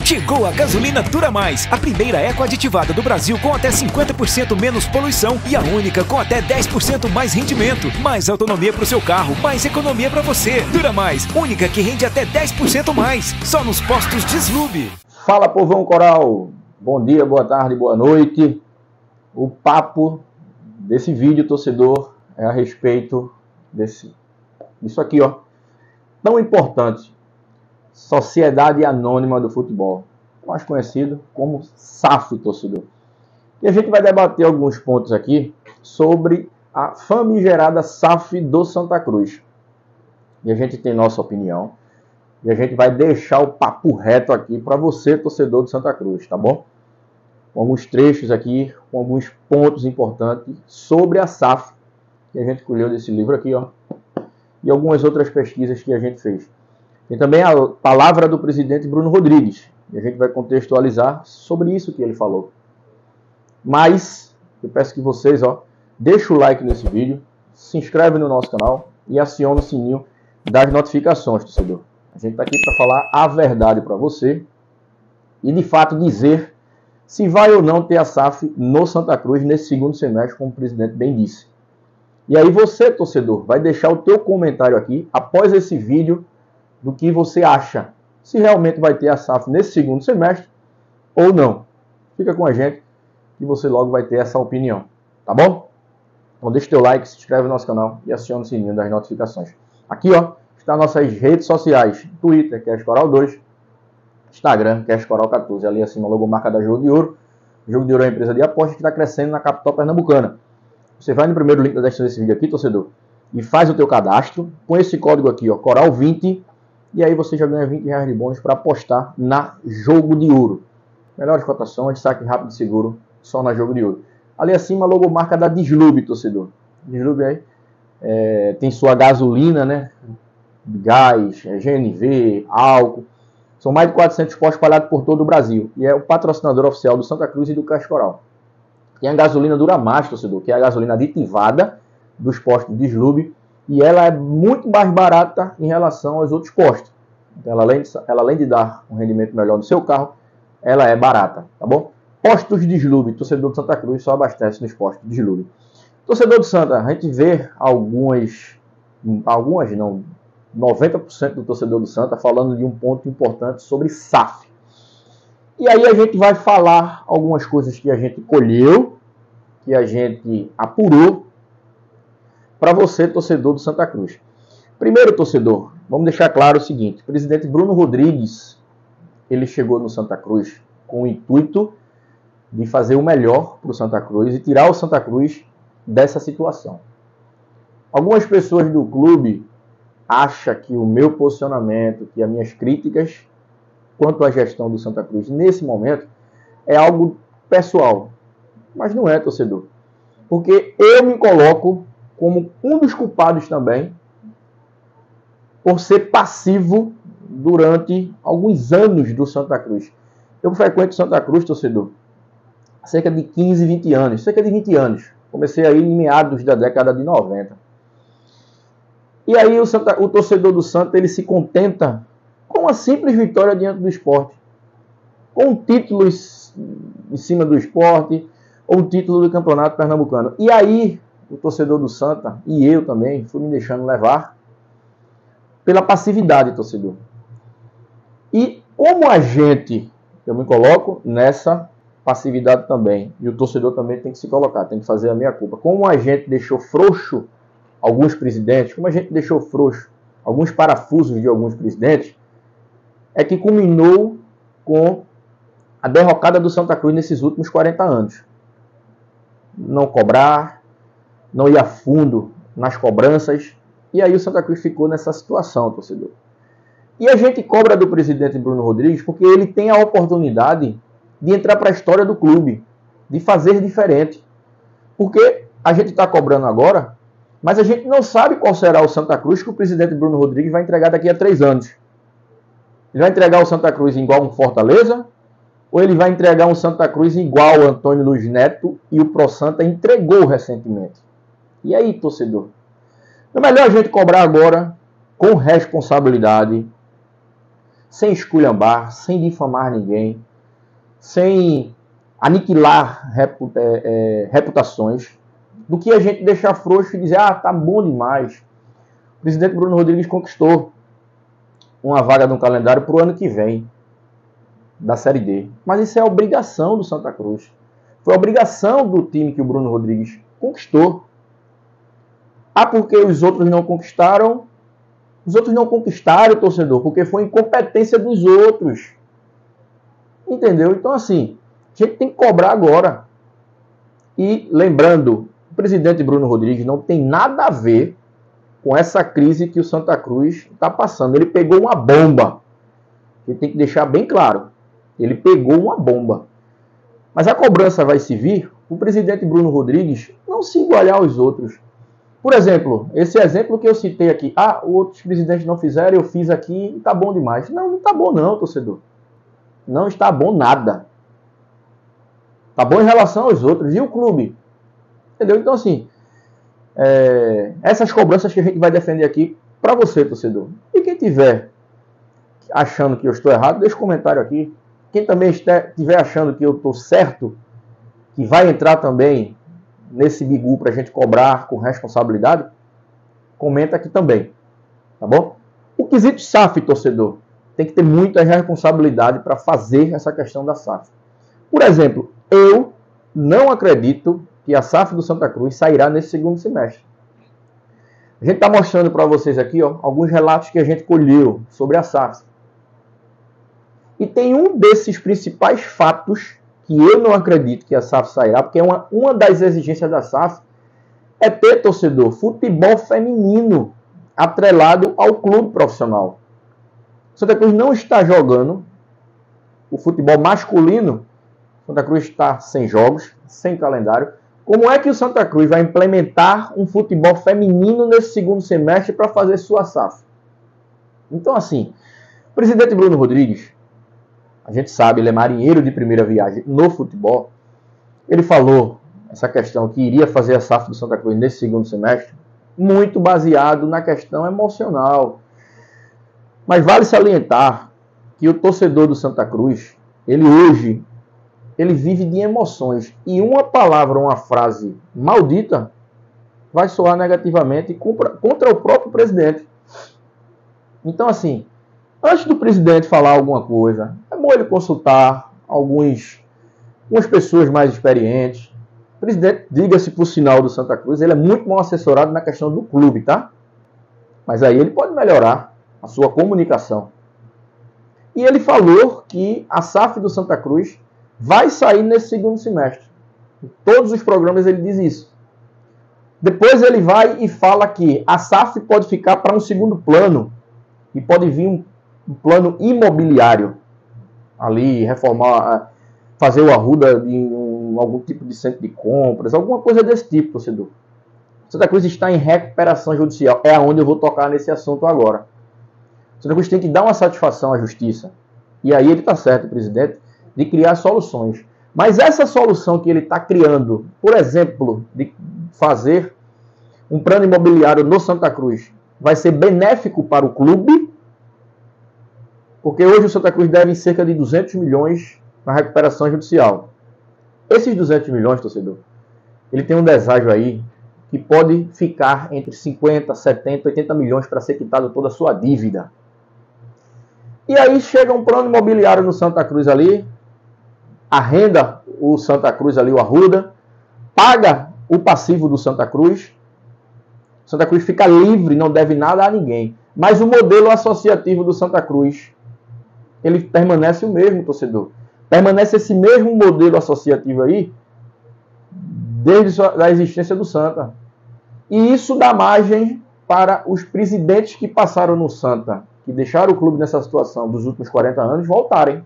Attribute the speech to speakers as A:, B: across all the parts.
A: Chegou a gasolina Dura Mais, a primeira eco aditivada do Brasil com até 50% menos poluição e a única com até 10% mais rendimento. Mais autonomia para o seu carro, mais economia para você. Dura Mais, única que rende até 10% mais, só nos postos Deslube.
B: Fala, povão coral! Bom dia, boa tarde, boa noite. O papo desse vídeo, torcedor, é a respeito disso aqui, ó, tão importante. Sociedade Anônima do Futebol, mais conhecido como SAF, torcedor. E a gente vai debater alguns pontos aqui sobre a famigerada SAF do Santa Cruz. E a gente tem nossa opinião. E a gente vai deixar o papo reto aqui para você, torcedor do Santa Cruz, tá bom? Com alguns trechos aqui, com alguns pontos importantes sobre a SAF, que a gente colheu desse livro aqui, ó. E algumas outras pesquisas que a gente fez. Tem também a palavra do presidente Bruno Rodrigues. E a gente vai contextualizar sobre isso que ele falou. Mas, eu peço que vocês, ó, deixem o like nesse vídeo, se inscreve no nosso canal e acione o sininho das notificações, torcedor. A gente está aqui para falar a verdade para você e, de fato, dizer se vai ou não ter a SAF no Santa Cruz nesse segundo semestre, como o presidente bem disse. E aí você, torcedor, vai deixar o teu comentário aqui, após esse vídeo, do que você acha, se realmente vai ter a SAF nesse segundo semestre ou não. Fica com a gente que você logo vai ter essa opinião, tá bom? Então deixa o teu like, se inscreve no nosso canal e aciona o sininho das notificações. Aqui, ó, está nossas redes sociais: Twitter, CashCoral2, Instagram, CashCoral14, ali acima a logomarca da Jogo de Ouro. Jogo de Ouro é uma empresa de aposta que está crescendo na capital pernambucana. Você vai no primeiro link da descrição desse vídeo aqui, torcedor, e faz o teu cadastro, põe esse código aqui, ó, Coral20, e aí você já ganha R$20 de bônus para apostar na Jogo de Ouro. Melhores cotações, saque rápido e seguro, só na Jogo de Ouro. Ali acima a logomarca da Deslube, torcedor. Deslube aí tem sua gasolina, né? Gás, GNV, álcool. São mais de 400 postos espalhados por todo o Brasil. E é o patrocinador oficial do Santa Cruz e do Cash Coral. Tem a gasolina Dura Mais, torcedor, que é a gasolina aditivada dos postos de Deslube. E ela é muito mais barata em relação aos outros postos. Então, ela além de dar um rendimento melhor no seu carro, ela é barata, tá bom? Postos de Deslube, torcedor do Santa Cruz só abastece nos postos de Deslube. Torcedor do Santa, a gente vê algumas não, 90% do torcedor do Santa falando de um ponto importante sobre SAF. E aí a gente vai falar algumas coisas que a gente colheu, que a gente apurou, para você, torcedor do Santa Cruz. Primeiro, torcedor, vamos deixar claro o seguinte: o presidente Bruno Rodrigues, ele chegou no Santa Cruz com o intuito de fazer o melhor para o Santa Cruz e tirar o Santa Cruz dessa situação. Algumas pessoas do clube acham que o meu posicionamento, que as minhas críticas quanto à gestão do Santa Cruz nesse momento é algo pessoal. Mas não é, torcedor. Porque eu me coloco como um dos culpados também por ser passivo durante alguns anos do Santa Cruz. Eu frequento Santa Cruz, torcedor, há cerca de 15, 20 anos. Cerca de 20 anos. Comecei aí em meados da década de 90. E aí o torcedor do Santa, ele se contenta com uma simples vitória diante do Sport. Com títulos em cima do Sport, ou um título do Campeonato Pernambucano. E aí o torcedor do Santa, e eu também, fui me deixando levar pela passividade, torcedor. E como eu me coloco nessa passividade também, e o torcedor também tem que se colocar, tem que fazer a minha culpa. Como a gente deixou frouxo alguns presidentes, como a gente deixou frouxo alguns parafusos de alguns presidentes, é que culminou com a derrocada do Santa Cruz nesses últimos 40 anos. Não cobrar, não ir a fundo nas cobranças, e aí o Santa Cruz ficou nessa situação, torcedor. E a gente cobra do presidente Bruno Rodrigues porque ele tem a oportunidade de entrar para a história do clube, de fazer diferente. Porque a gente está cobrando agora, mas a gente não sabe qual será o Santa Cruz que o presidente Bruno Rodrigues vai entregar daqui a 3 anos. Ele vai entregar o Santa Cruz igual um Fortaleza? Ou ele vai entregar um Santa Cruz igual o Antônio Luiz Neto e o ProSanta entregou recentemente? E aí, torcedor? É melhor a gente cobrar agora com responsabilidade, sem esculhambar, sem difamar ninguém, sem aniquilar reputações, do que a gente deixar frouxo e dizer, tá bom demais. O presidente Bruno Rodrigues conquistou uma vaga no calendário para o ano que vem, da Série D. Mas isso é obrigação do Santa Cruz. Foi obrigação do time que o Bruno Rodrigues conquistou. Porque os outros não conquistaram? Os outros não conquistaram, torcedor, porque foi incompetência dos outros. Entendeu? Então, assim, a gente tem que cobrar agora. E, lembrando, o presidente Bruno Rodrigues não tem nada a ver com essa crise que o Santa Cruz está passando. Ele pegou uma bomba. A gente tem que deixar bem claro. Ele pegou uma bomba. Mas a cobrança vai se vir o presidente Bruno Rodrigues não se igualar aos outros. Por exemplo, esse exemplo que eu citei aqui. Outros presidentes não fizeram, eu fiz aqui e tá bom demais. Não, não tá bom não, torcedor. Não está bom nada. Tá bom em relação aos outros. E o clube? Entendeu? Então, assim, essas cobranças que a gente vai defender aqui para você, torcedor. E quem tiver achando que eu estou errado, deixa um comentário aqui. Quem também estiver achando que eu estou certo, que vai entrar também nesse bigu para a gente cobrar com responsabilidade, comenta aqui também. Tá bom? O quesito SAF, torcedor, tem que ter muita responsabilidade para fazer essa questão da SAF. Por exemplo, eu não acredito que a SAF do Santa Cruz sairá nesse segundo semestre. A gente está mostrando para vocês aqui alguns relatos que a gente colheu sobre a SAF. E tem um desses principais fatos que eu não acredito que a SAF sairá, porque uma das exigências da SAF é ter, torcedor, futebol feminino atrelado ao clube profissional. Santa Cruz não está jogando o futebol masculino. Santa Cruz está sem jogos, sem calendário. Como é que o Santa Cruz vai implementar um futebol feminino nesse segundo semestre para fazer sua SAF? Então, assim, o presidente Bruno Rodrigues, a gente sabe, ele é marinheiro de primeira viagem no futebol. Ele falou essa questão que iria fazer a SAF do Santa Cruz nesse segundo semestre, muito baseado na questão emocional. Mas vale salientar que o torcedor do Santa Cruz, ele hoje vive de emoções. E uma palavra, uma frase maldita vai soar negativamente contra o próprio presidente. Então, assim, antes do presidente falar alguma coisa, é bom ele consultar algumas pessoas mais experientes. O presidente, diga-se por sinal do Santa Cruz, ele é muito mal assessorado na questão do clube, tá? Mas aí ele pode melhorar a sua comunicação. E ele falou que a SAF do Santa Cruz vai sair nesse segundo semestre. Em todos os programas ele diz isso. Depois ele vai e fala que a SAF pode ficar para um segundo plano e pode vir um plano imobiliário. Ali, reformar, fazer o arruda de algum tipo de centro de compras, alguma coisa desse tipo, torcedor. Santa Cruz está em recuperação judicial. É aonde eu vou tocar nesse assunto agora. Santa Cruz tem que dar uma satisfação à justiça. E aí ele está certo, presidente, de criar soluções. Mas essa solução que ele está criando, por exemplo, de fazer um plano imobiliário no Santa Cruz, vai ser benéfico para o clube? Porque hoje o Santa Cruz deve cerca de 200 milhões na recuperação judicial. Esses 200 milhões, torcedor, ele tem um deságio aí que pode ficar entre 50, 70, 80 milhões para ser quitado toda a sua dívida. E aí chega um plano imobiliário no Santa Cruz ali, arrenda o Santa Cruz ali, o Arruda, paga o passivo do Santa Cruz. Santa Cruz fica livre, não deve nada a ninguém. Mas o modelo associativo do Santa Cruz, ele permanece o mesmo, torcedor. Permanece esse mesmo modelo associativo aí, desde a existência do Santa. E isso dá margem para os presidentes que passaram no Santa, que deixaram o clube nessa situação dos últimos 40 anos, voltarem.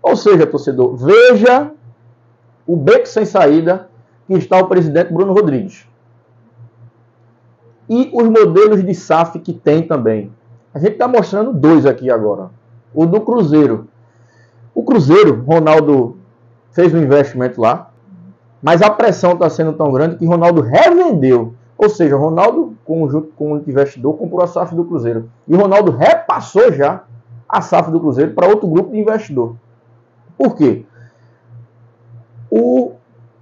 B: Ou seja, torcedor, veja o beco sem saída que está o presidente Bruno Rodrigues. E os modelos de SAF que tem também. A gente está mostrando dois aqui agora. O do Cruzeiro. O Cruzeiro, Ronaldo fez um investimento lá, mas a pressão está sendo tão grande que Ronaldo revendeu Ou seja, o Ronaldo, conjunto com o investidor, comprou a SAF do Cruzeiro. E o Ronaldo repassou já a SAF do Cruzeiro para outro grupo de investidor. Por quê? O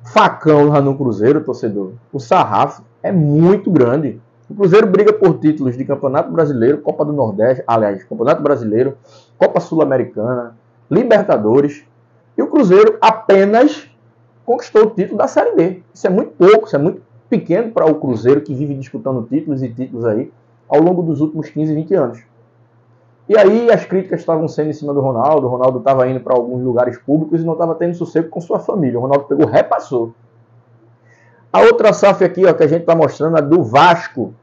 B: facão lá no Cruzeiro, torcedor, o sarrafo é muito grande. O Cruzeiro briga por títulos de Campeonato Brasileiro, Copa do Nordeste, aliás, Campeonato Brasileiro, Copa Sul-Americana, Libertadores. E o Cruzeiro apenas conquistou o título da Série D. Isso é muito pouco, isso é muito pequeno para o Cruzeiro, que vive disputando títulos e títulos aí ao longo dos últimos 15, 20 anos. E aí as críticas estavam sendo em cima do Ronaldo. O Ronaldo estava indo para alguns lugares públicos e não estava tendo sossego com sua família. O Ronaldo pegou, repassou. A outra SAF aqui, ó, que a gente está mostrando, é do Vasco.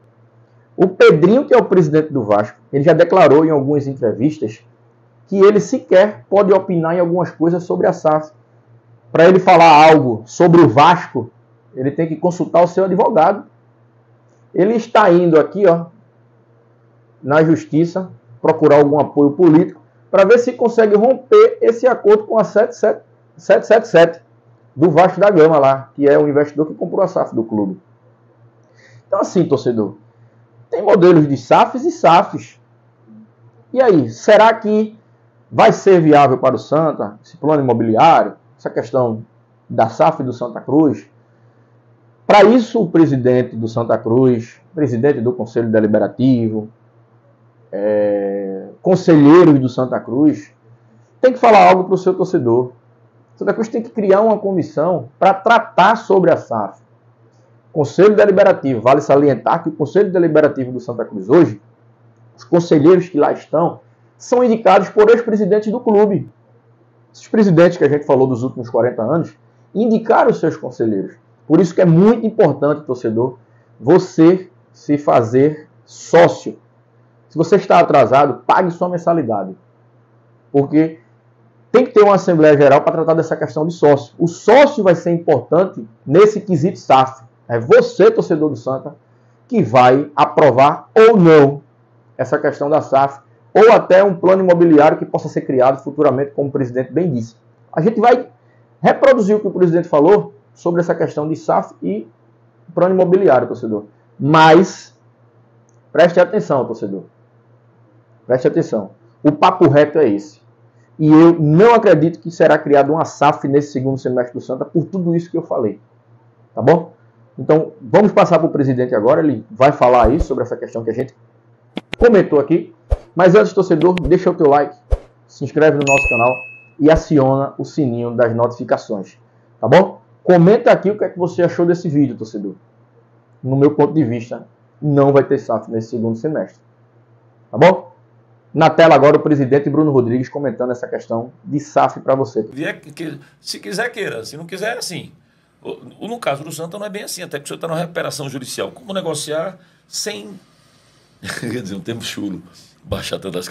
B: O Pedrinho, que é o presidente do Vasco, ele já declarou em algumas entrevistas que ele sequer pode opinar em algumas coisas sobre a SAF. Para ele falar algo sobre o Vasco, ele tem que consultar o seu advogado. Ele está indo aqui, ó, na justiça, procurar algum apoio político para ver se consegue romper esse acordo com a 777 do Vasco da Gama lá, que é o investidor que comprou a SAF do clube. Então assim, torcedor, tem modelos de SAFs e SAFs. E aí, será que vai ser viável para o Santa esse plano imobiliário, essa questão da SAF do Santa Cruz? Para isso, o presidente do Santa Cruz, presidente do Conselho Deliberativo, conselheiros do Santa Cruz, tem que falar algo para o seu torcedor. O Santa Cruz tem que criar uma comissão para tratar sobre a SAF. Conselho Deliberativo, vale salientar que o Conselho Deliberativo do Santa Cruz hoje, os conselheiros que lá estão, são indicados por ex-presidentes do clube. Esses presidentes que a gente falou dos últimos 40 anos, indicaram os seus conselheiros. Por isso que é muito importante, torcedor, você se fazer sócio. Se você está atrasado, pague sua mensalidade. Porque tem que ter uma Assembleia Geral para tratar dessa questão de sócio. O sócio vai ser importante nesse quesito SAF. É você, torcedor do Santa, que vai aprovar ou não essa questão da SAF, ou até um plano imobiliário que possa ser criado futuramente, como o presidente bem disse. A gente vai reproduzir o que o presidente falou sobre essa questão de SAF e plano imobiliário, torcedor. Mas, preste atenção, torcedor. Preste atenção. O papo reto é esse. E eu não acredito que será criada uma SAF nesse segundo semestre do Santa por tudo isso que eu falei. Tá bom? Então, vamos passar para o presidente agora. Ele vai falar aí sobre essa questão que a gente comentou aqui. Mas antes, torcedor, deixa o teu like, se inscreve no nosso canal e aciona o sininho das notificações. Tá bom? Comenta aqui o que é que você achou desse vídeo, torcedor. No meu ponto de vista, não vai ter SAF nesse segundo semestre. Tá bom? Na tela agora o presidente Bruno Rodrigues comentando essa questão de SAF para você.
C: Se quiser, queira. Se não quiser, é assim. No caso do Santa não é bem assim, até que o senhor está numa recuperação judicial. Como negociar sem... Quer dizer, um termo chulo. Baixar tantas...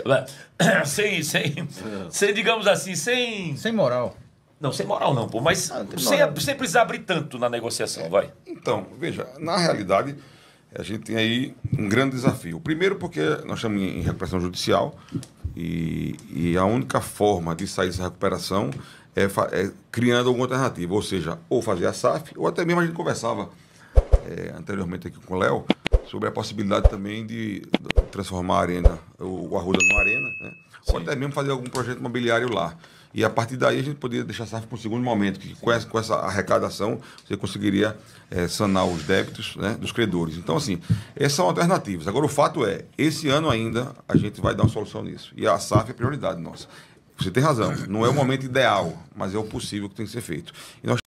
C: Sem, digamos assim, sem
D: moral.
C: Não, sem moral não, pô. Mas sem precisar abrir tanto na negociação, vai.
E: Então, veja, na realidade... A gente tem aí um grande desafio. Primeiro porque nós estamos em recuperação judicial e a única forma de sair dessa recuperação é criando alguma alternativa. Ou seja, ou fazer a SAF, ou até mesmo a gente conversava anteriormente aqui com o Léo sobre a possibilidade também de transformar a Arena, o Arruda numa Arena, né? Ou até mesmo fazer algum projeto imobiliário lá. E a partir daí a gente poderia deixar a SAF para um segundo momento, que com essa arrecadação você conseguiria sanar os débitos, né, dos credores. Então, assim, essas são alternativas. Agora, o fato é, esse ano ainda a gente vai dar uma solução nisso. E a SAF é prioridade nossa. Você tem razão, não é o momento ideal, mas é o possível que tem que ser feito. E nós...